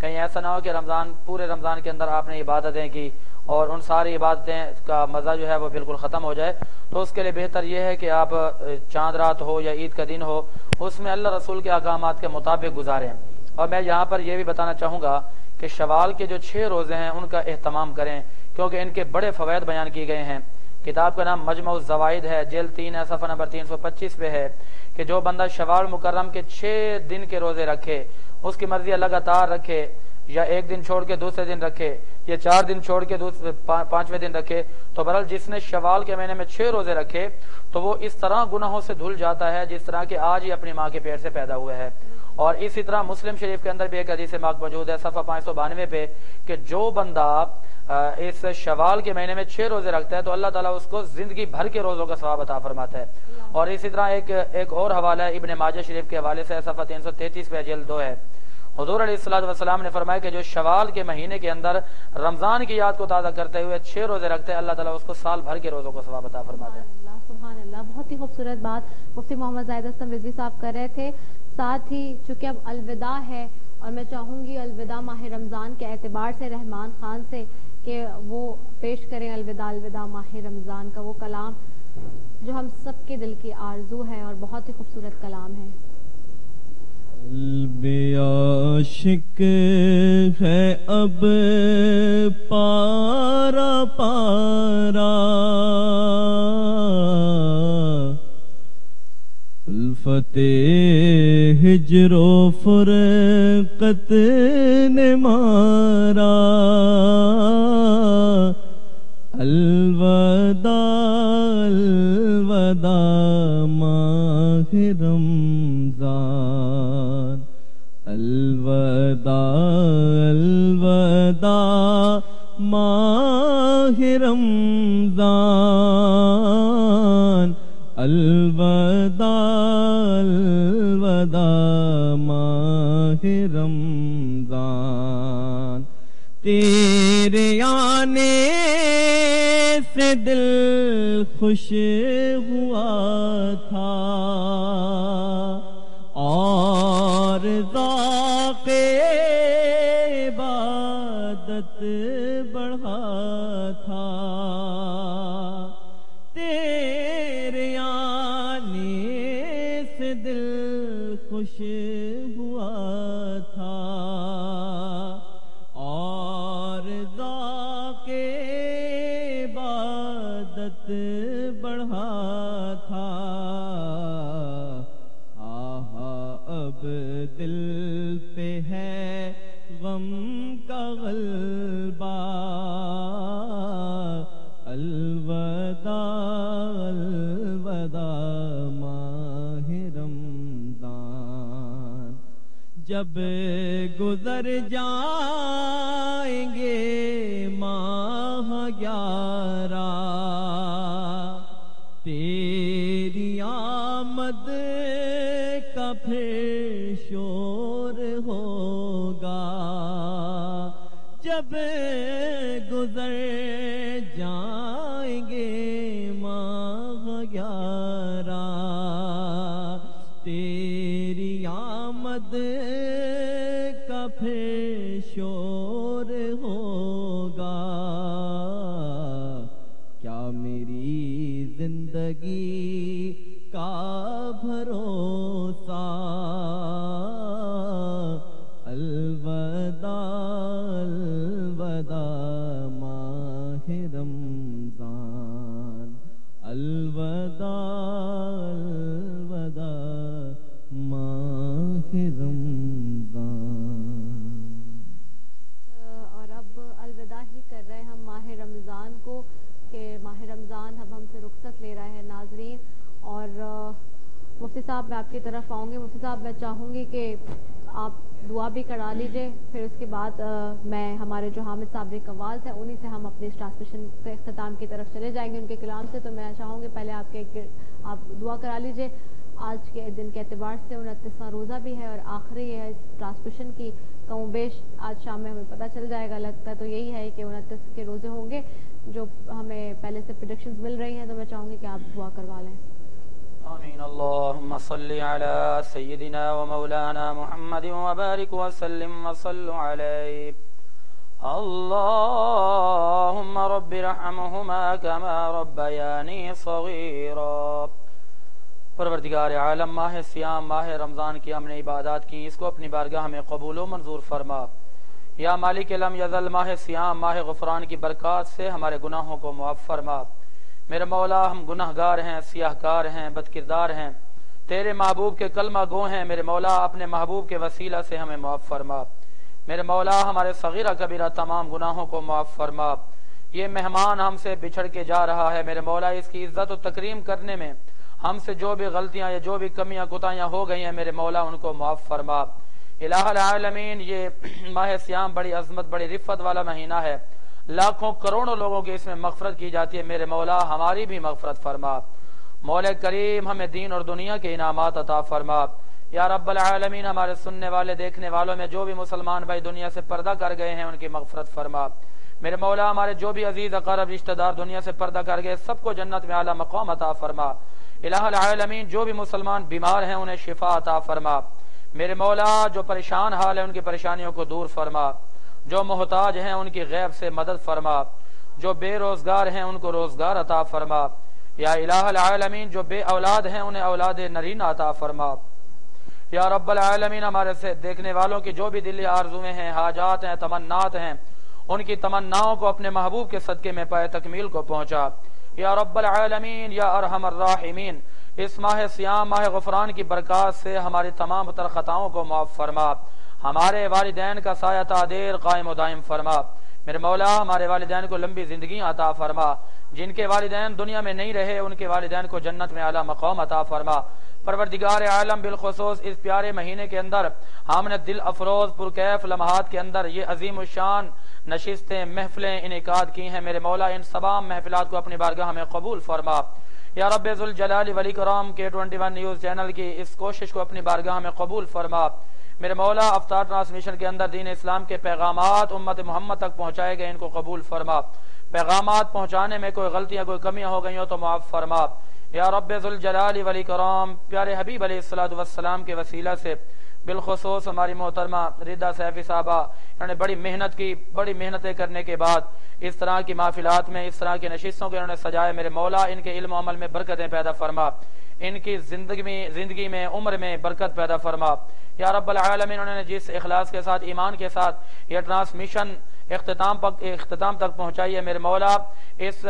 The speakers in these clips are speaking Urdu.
کہیں ایسا نہ ہو کہ پورے رمضان کے اندر آپ نے عبادتیں کی اور ان ساری عبادتیں کا مزہ جو ہے وہ بالکل ختم ہو جائے. تو اس کے لیے بہتر یہ ہے کہ آپ چاند رات ہو یا عید کا دن ہو اس میں اللہ رسول کے احکامات کے مطابق گزاریں. اور میں یہاں پر یہ بھی بتانا چاہوں گا کہ شوال کے جو 6 روزے ہیں ان کا اہتمام کریں کیونکہ ان کے بڑے فوائد بیان کیے گئے ہیں. کتاب کا نام مجمع الزوائد ہے، جلد 3 ہے، صفحہ نمبر 325 پہ ہے کہ جو بندہ شوال مکرم کے 6 دن کے روزے رکھے، اس کی مرضی لگاتار رکھے یا ایک دن چھوڑ کے دوسرے دن رکھے یا 4 دن چھوڑ کے 5ویں دن رکھے، تو بہرحال جس نے شوال کے مہینے میں 6 روزے رکھے تو وہ اس طرح گناہوں سے دھل جاتا ہے جس طرح کہ آج ہی اپنی ماں کے پیٹ سے پیدا ہوا ہے. اور اسی طرح مسلم شریف کے اندر بھی ایک حدیث پاک موجود ہے صفحہ 592 پہ کہ جو بندہ اس شوال کے مہینے میں 6 روزے رکھتا ہے تو اللہ تعالیٰ اس کو زندگی بھر کے روزوں کا ثواب عطا فرماتا ہے. اور اسی طرح ایک اور حوالہ ہے ابن ماجہ شریف کے حوالے سے صفحہ 333 پہ جلد 2 ہے. حضور علیہ الصلوۃ والسلام نے فرمایا کہ جو شوال کے مہینے کے اندر رمضان کی یاد کو تازہ کرتے ہوئے 6 روزے رکھتے ہیں اللہ تعالیٰ اس کو سال بھر کے روزوں کا ثواب عطا فرماتا ہے. سبحان اللہ، بہت ہی خوبصورت بات مفتی محمد زاہد اسلم رضوی صاحب کر رہے تھے. ساتھ ہی چونکہ اب الوداع ہے اور میں چاہوں گی الوداع ماہ رمضان کے اعتبار سے رحمان خان سے کہ وہ پیش کریں الوداع ماہ رمضان کا وہ کلام جو ہم سب کے دل کی آرزو ہے اور بہت ہی خوبصورت کلام ہے. قلب عاشق ہے اب پارا پارا، الفت ہجر و فرقت نے مارا، الوداع الوداع ماہ رمضان، الوداع الوداع ماہ رمضان، الوداع الوداع ماہ رمضان. تیرے آنے سے دل خوش ہوا تھا اور ذوق عبادت بڑھا تھا. تیرے آنے سے دل خوش ہوا تھا اور ذوق عبادت بڑھا تھا. اب دل پہ ہے غم کا غلبہ، الوداع الوداع ماہ رمضان. جب گزر جائیں گے ماہ 11 تیری آمد کا پھر شور ہوگا. جب گزر جائیں گے ماہ 11 تیری آمد کا پھر شور ہوگا. کیا میری زندگی کا بھروسہ، الوداع الوداع ماہ رمضان، الوداع الوداع ماہ رمضان. اور اب الوداع ہی کر رہے ہیں ہم ماہ رمضان کو کہ ماہ رمضان اب ہم سے رخصت لے رہا ہے ناظرین. اور مفتی صاحب میں آپ کی طرف آؤں گی. مفتی صاحب میں چاہوں گی کہ آپ دعا بھی کرا لیجئے، پھر اس کے بعد میں ہمارے جو حامد صابری قوال ہیں انہی سے ہم اپنے اس ٹرانسمیشن کے اختتام کی طرف چلے جائیں گے ان کے کلام سے. تو میں چاہوں گی پہلے آپ دعا کرا لیجئے. آج کے دن کے اعتبار سے 29واں روزہ بھی ہے اور آخری ہے اس ٹرانسمیشن کی. کم و بیش آج شام میں ہمیں پتہ چل جائے گا. لگتا تو یہی ہے کہ 29 کے روزے ہوں گے جو ہمیں پہلے سے پریڈکشنز مل رہی ہیں. تو میں چاہوں گی کہ آپ دعا کروا لیں. آمین اللهم صل على سيدنا ومولانا محمد وبارك وسلم وصل عليه اللهم رب ارحمهما كما ربياني صغيرا۔ پروردگار عالم، ماہ سیام ماہ رمضان کی ہم نے عبادات کی، اس کو اپنی بارگاہ میں قبول و منظور فرما۔ یا مالک لم یزل، ماہ سیام ماہ غفران کی برکات سے ہمارے گناہوں کو معاف فرما۔ میرے مولا، ہم گناہ گار ہیں، سیاہ کار ہیں، بد کردار ہیں، تیرے محبوب کے کلمہ گو ہیں۔ میرے مولا، اپنے محبوب کے وسیلہ سے ہمیں معاف فرما۔ میرے مولا، ہمارے صغیرہ کبیرہ تمام گناہوں کو معاف فرما۔ یہ مہمان ہم سے بچھڑ کے جا رہا ہے، میرے مولا اس کی عزت و تکریم کرنے میں ہم سے جو بھی غلطیاں یا جو بھی کمیاں کوتاہیاں ہو گئی ہیں، میرے مولا ان کو معاف فرما۔ الہ العالمین، یہ ماہ سیام بڑی عظمت بڑی رفت والا مہینہ ہے، لاکھوں کروڑوں لوگوں کی اس میں مغفرت کی جاتی ہے، میرے مولا ہماری بھی مغفرت فرما۔ مولا کریم، ہمیں دین اور دنیا کے انعامات عطا فرما۔ یا رب العالمین، ہمارے سننے والے دیکھنے والوں میں جو بھی مسلمان بھائی دنیا سے پردہ کر گئے ہیں ان کی مغفرت فرما۔ میرے مولا، ہمارے جو بھی عزیز اقارب رشتہ دار دنیا سے پردہ کر گئے سب کو جنت میں اعلیٰ مقام عطا فرما۔ الہ العالمین، جو بھی مسلمان بیمار ہیں انہیں شفا عطا فرما۔ میرے مولا، جو پریشان حال ہے ان کی پریشانیوں کو دور فرما، جو محتاج ہیں ان کی غیب سے مدد فرما، جو بے روزگار ہیں ان کو روزگار عطا فرما۔ یا الہ العالمین، جو بے اولاد ہیں انہیں اولاد نرینہ عطا فرما۔ یا رب العالمین، ہمارے سے دیکھنے والوں کی جو بھی دلی آرزویں ہیں، حاجات ہیں، تمنات ہیں، ان کی تمناؤں کو اپنے محبوب کے صدقے میں پائے تکمیل کو پہنچا۔ یا رب العالمین، یا ارحم الراحمین، اس ماہ سیام ماہ غفران کی برکات سے ہماری تمام تر خطاؤں کو معاف فرما۔ ہمارے والدین کا سایہ تعدیر قائم و دائم فرما۔ میرے مولا، ہمارے والدین کو لمبی زندگی عطا فرما۔ جن کے والدین دنیا میں نہیں رہے ان کے والدین کو جنت میں اعلیٰ مقام عطا فرما۔ پروردگار عالم، بالخصوص اس پیارے مہینے کے اندر ہم نے دل افروز پرکیف لمحات کے اندر یہ عظیم الشان نشستیں محفلیں انعقاد کی ہیں، میرے مولا ان تمام محفلات کو اپنی بارگاہ میں قبول فرما۔ یا رب ذوالجلال والاکرام، K21 نیوز چینل کی اس کوشش کو اپنی بارگاہ میں قبول فرما۔ میرے مولا، افطار ٹرانسمیشن کے اندر دین اسلام کے پیغامات امت محمد تک پہنچائے گئے، ان کو قبول فرما۔ پیغامات پہنچانے میں کوئی غلطیاں کوئی کمیاں ہو گئی ہو تو معاف فرما۔ یا رب ذوالجلال والاکرام، پیارے حبیب علیہ الصلوۃ والسلام کے وسیلہ سے بالخصوص ہماری محترمہ ردا سیفی صاحبہ، انہوں نے بڑی محنت کی، بڑی محنتیں کرنے کے بعد اس طرح کی محفلات میں اس طرح کی نشستوں کے انہوں نے سجائے، میرے مولا ان کے علم و عمل میں برکتیں پیدا فرما، ان کی زندگی میں عمر میں برکت پیدا فرما۔ یا رب العالمین، انہوں نے جس اخلاص کے ساتھ ایمان کے ساتھ یہ ٹرانسمیشن اختتام تک پہنچائی ہے، میرے مولا اس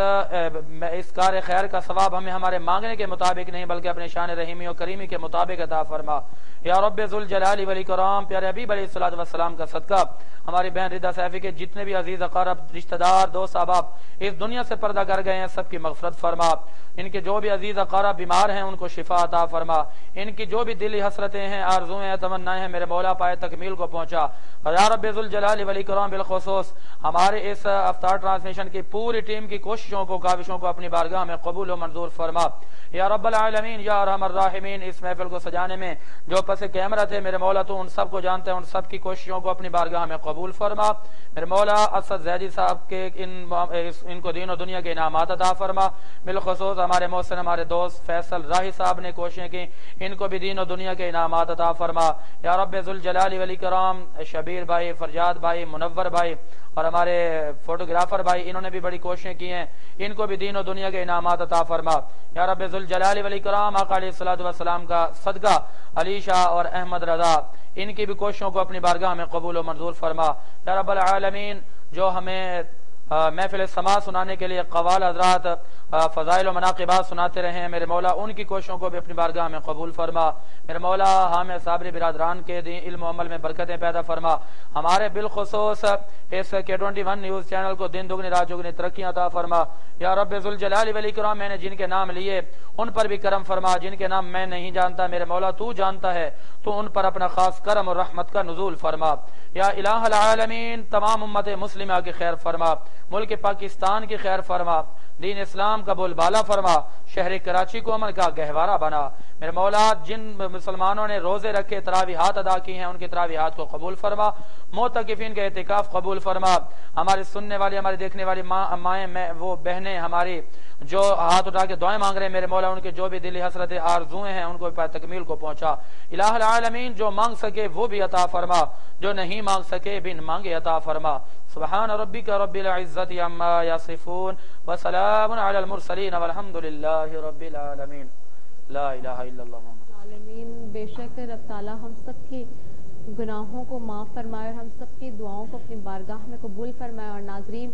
کار خیر کا ثواب ہمیں ہمارے مانگنے کے مطابق نہیں بلکہ اپنے شان رحیمی و کریمی کے مطابق عطا فرما۔ یا رب ذوالجلال والاکرام، پیارے حبیب علیہ الصلوۃ والسلام کا صدقہ ہماری بہن ردا سیفی کے جتنے بھی عزیز اقارب رشتہ دار دوست احباب اس دنیا سے پردہ کر گئے ہیں سب کی مغفرت فرما۔ ان کے جو بھی عزیز اقارب بیمار ہیں ان کو شفا عطا فرما۔ ان کی جو بھی دلی حسرتیں ہیں، آرزویں ہیں، تمنائیں ہیں، میرے مولا پائے تکمیل کو پہنچا۔ یا رب ذوالجلال والاکرام، بالخصوص ہمارے اس افطار ٹرانسمیشن کی پوری ٹیم کی کوششوں کو کاوشوں کو اپنی بارگاہ میں قبول و منظور فرما۔ یا رب العالمین، یا ارحم الراحمین، اس محفل کو سجانے میں جو پس کیمرہ تھے، میرے مولا تو ان سب کو جانتے ہیں، ان سب کی کوششوں کو اپنی بارگاہ میں قبول فرما۔ میرے مولا اسد زیدی صاحب کے ان کو دین و دنیا کے انعامات عطا فرما۔ بالخصوص ہمارے محسن ہمارے دوست فیصل راہی صاحب نے کوششیں کی، ان کو بھی دین و دنیا کے انعامات عطا فرما۔ یا رب ذوالجلال والاکرام، شبیر بھائی، فرجاد بھائی، منور بھائی اور ہمارے فوٹوگرافر بھائی، انہوں نے بھی بڑی کوششیں کی ہیں، ان کو بھی دین و دنیا کے انعامات عطا فرما۔ یا رب ذوالجلال والاکرام، آقا علیہ الصلوۃ والسلام کا صدقہ علی شاہ اور احمد رضا، ان کی بھی کوششوں کو اپنی بارگاہ میں قبول و منظور فرما۔ یا رب العالمین، جو ہمیں محفل سما سنانے کے لیے قوال حضرات فضائل و مناقبات سناتے رہے ہیں، میرے مولا ان کی کوششوں کو بھی اپنی بارگاہ میں قبول فرما۔ میرے مولا حامد صابری برادران کے علم و عمل میں برکتیں پیدا فرما۔ ہمارے بالخصوص اس K21 نیوز چینل کو دن دگنی رات چگنی ترقی عطا فرما۔ یا رب ذوالجلال والاکرام، میں نے جن کے نام لیے ان پر بھی کرم فرما، جن کے نام میں نہیں جانتا میرے مولا تو جانتا ہے، تو ان پر اپنا خاص کرم اور رحمت کا نزول فرما۔ یا الہ العالمین، تمام امت مسلمہ کی خیر فرما، ملک پاکستان کی خیر فرما، دین اسلام کا بول بالا فرما، شہر کراچی کو امن کا گہوارہ بنا۔ میرے مولا جن مسلمانوں نے روزے رکھے تراویحات ادا کی ہیں ان کی تراویحات کو قبول فرما، معتکفین کا اعتکاف قبول فرما۔ ہمارے سننے والی ہمارے دیکھنے والی مائیں وہ بہنیں ہماری جو ہاتھ اٹھا کے دعائیں مانگ رہے ہیں، میرے مولا ان کے جو بھی دلی حسرت آرزویں ہیں ان کو تکمیل کو پہنچا۔ الہ العالمین جو مانگ سکے وہ بھی عطا فرما، جو نہیں مانگ سکے بن مانگے عطا فرما۔ سبحان ربک رب العزت عما یصفون وسلام علی المرسلین والحمد للہ رب العالمین۔ لا الہ الا اللہ محمد عالمین۔ بے شک رب تعالیٰ ہم سب کی گناہوں کو معاف فرمائے اور ہم سب کی دعاؤں کو اپنی بارگاہ میں قبول فرمائے۔ اور ناظرین،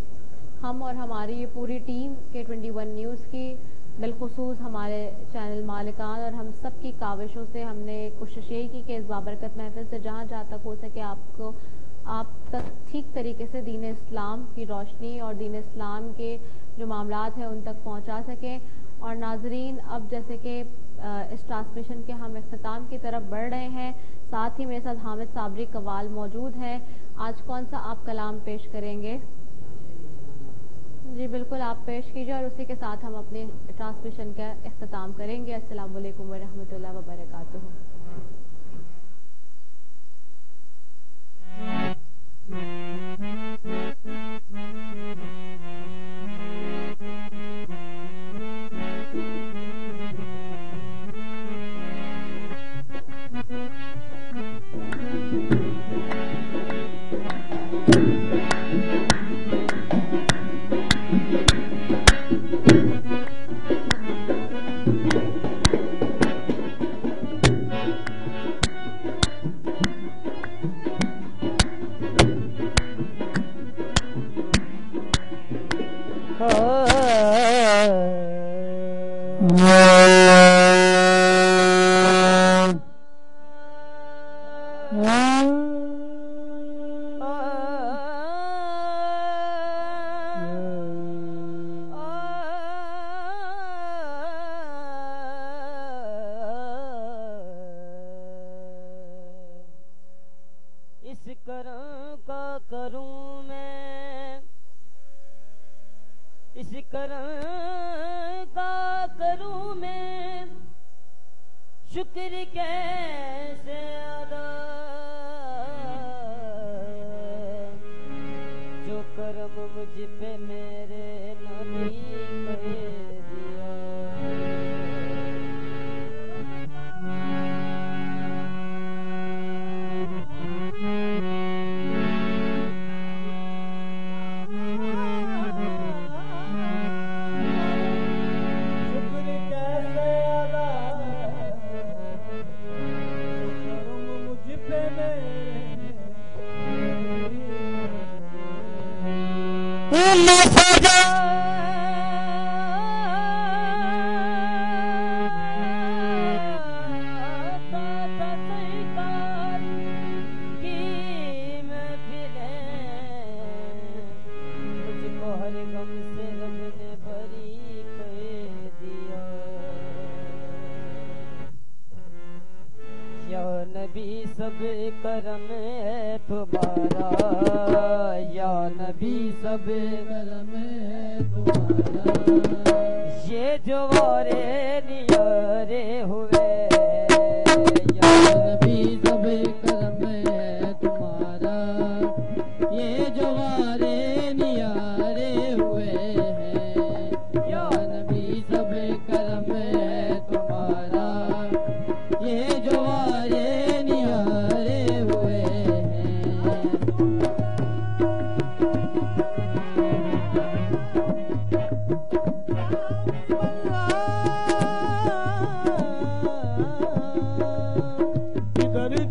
ہم اور ہماری یہ پوری ٹیم K21 نیوز کی، بالخصوص ہمارے چینل مالکان اور ہم سب کی کاوشوں سے ہم نے کوشش یہی کی کہ اس بابرکت محفل سے جہاں تک ہو سکے آپ تک ٹھیک طریقے سے دین اسلام کی روشنی اور دین اسلام کے جو معاملات ہیں ان تک پہنچا سکیں۔ اور ناظرین، اب جیسے کہ اس ٹرانسمیشن کے ہم اختتام کی طرف بڑھ رہے ہیں، ساتھ ہی میرے ساتھ حامد صابری قوال موجود ہیں۔ آج کون سا آپ کلام پیش کریں گے؟ جی بالکل، آپ پیش کیجیے اور اسی کے ساتھ ہم اپنے ٹرانسمیشن کا اختتام کریں گے۔ السلام علیکم ورحمۃ اللہ وبرکاتہ۔ شکر کیسے ادا جو کرم مجھ پہ میرے نبی کر دیا۔ سب کرم ہے تمہارا یا نبی، سب کرم ہے تمہارا، یہ جو وارے نیارے ہوئے یا نبی، سب کرم ہے تمہارا، یہ جو وارے نیارے ہوئے ہیں یا نبی، سب کرم ہے تمہارا، یہ جو وارے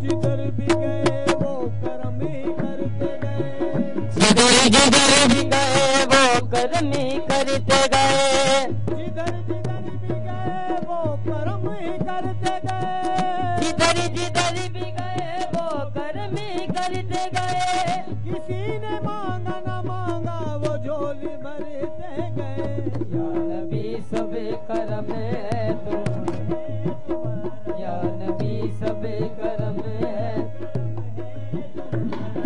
جدھر بھی گئے وہ کرم ہی کرتے گئے، جدھر جدھر بھی گئے وہ کرم ہی کرتے گئے، جدھر جدھر بھی گئے وہ کرم ہی کرتے گئے، کسی نے مانگا نہ مانگا وہ جھولی بھرتے گئے، یا نبی سب کرم ہے تمہارا، یا نبی سب کرم ہے،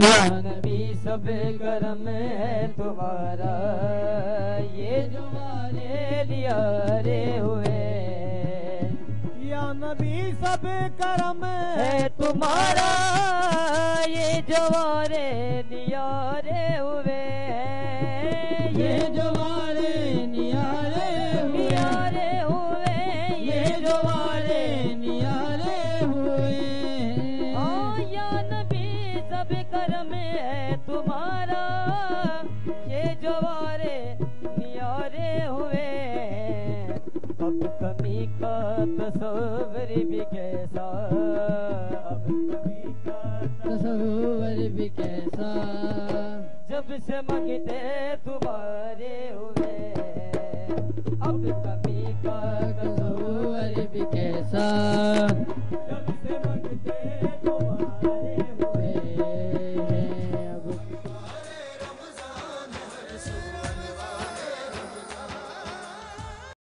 یا نبی سب کرم ہے تمہارا یہ جو ہمارے لیارے ہوئے یا نبی سب کرم ہے تمہارا یہ جو ہمارے لیارے ہوئے یہ جو ہمارے نیارے ہوئے یہ جو ہمارے نیارے ہوئے یا نبی سب کرم ہے تمہارا یہ جو ہمارے نیارے ہوئے اب کمی کا تصور بھی کیسا اب کمی کا تصور بھی کیسا جب سے منگتے تمہارے ہوئے اب کمی